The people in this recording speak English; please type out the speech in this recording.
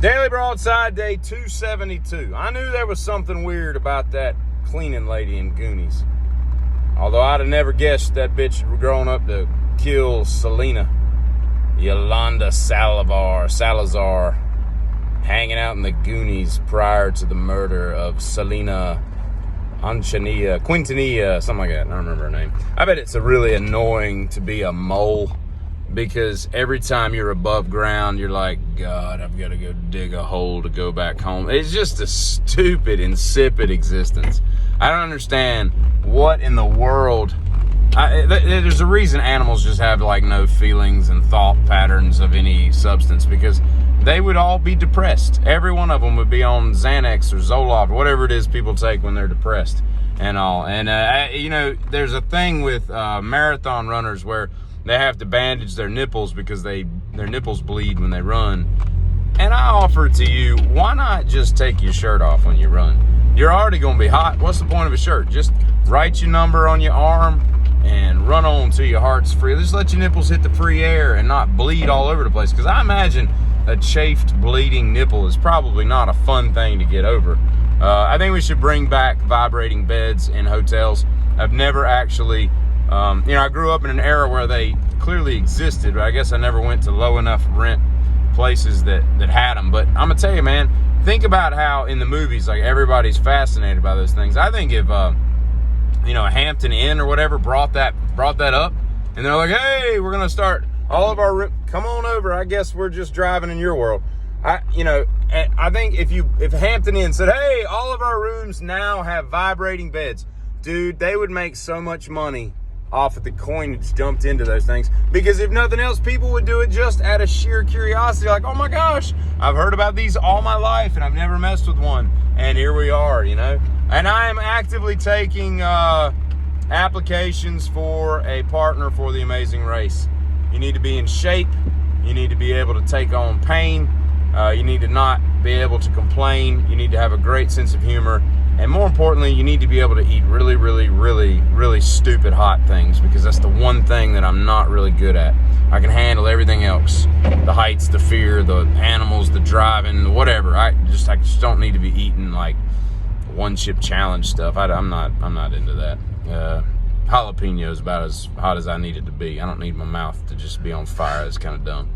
Daily Broadside, day 272. I knew there was something weird about that cleaning lady in Goonies. Although I'd have never guessed that bitch had grown up to kill Selena. Yolanda Salazar, hanging out in the Goonies prior to the murder of Selena Quintanilla, something like that. I don't remember her name. I bet it's really annoying to be a mole, because every time you're above ground, you're like, God, I've got to go dig a hole to go back home. It's just a stupid, insipid existence. I don't understand what in the world. There's a reason animals just have like no feelings and thought patterns of any substance, because they would all be depressed. Every one of them would be on Xanax or Zoloft, whatever it is people take when they're depressed and all. And, there's a thing with marathon runners where they have to bandage their nipples because their nipples bleed when they run. And I offer to you, why not just take your shirt off when you run? You're already going to be hot. What's the point of a shirt? Just write your number on your arm and run on till your heart's free. Just let your nipples hit the free air and not bleed all over the place. Because I imagine a chafed, bleeding nipple is probably not a fun thing to get over. I think we should bring back vibrating beds in hotels. I've never actually... I grew up in an era where they clearly existed, but I guess I never went to low enough rent places that had them. But I'm gonna tell you, man, think about how in the movies, like, everybody's fascinated by those things. I think if a Hampton Inn or whatever brought that up, and they're like, hey, we're gonna start all of our come on over. I guess we're just driving in your world. I think if Hampton Inn said, hey, all of our rooms now have vibrating beds, dude, they would make so much money off of the coinage dumped into those things, because if nothing else, people would do it just out of sheer curiosity, like, oh my gosh, I've heard about these all my life and I've never messed with one, and here we are, and I am actively taking applications for a partner for the Amazing Race. You need to be in shape, you need to be able to take on pain, you need to not be able to complain, you need to have a great sense of humor, and more importantly, you need to be able to eat really, really, really, really stupid hot things, because that's the one thing that I'm not really good at. I can handle everything else. The heights, the fear, the animals, the driving, whatever. I just don't need to be eating like one chip challenge stuff. I'm not into that. Jalapeno is about as hot as I need it to be. I don't need my mouth to just be on fire. It's kind of dumb.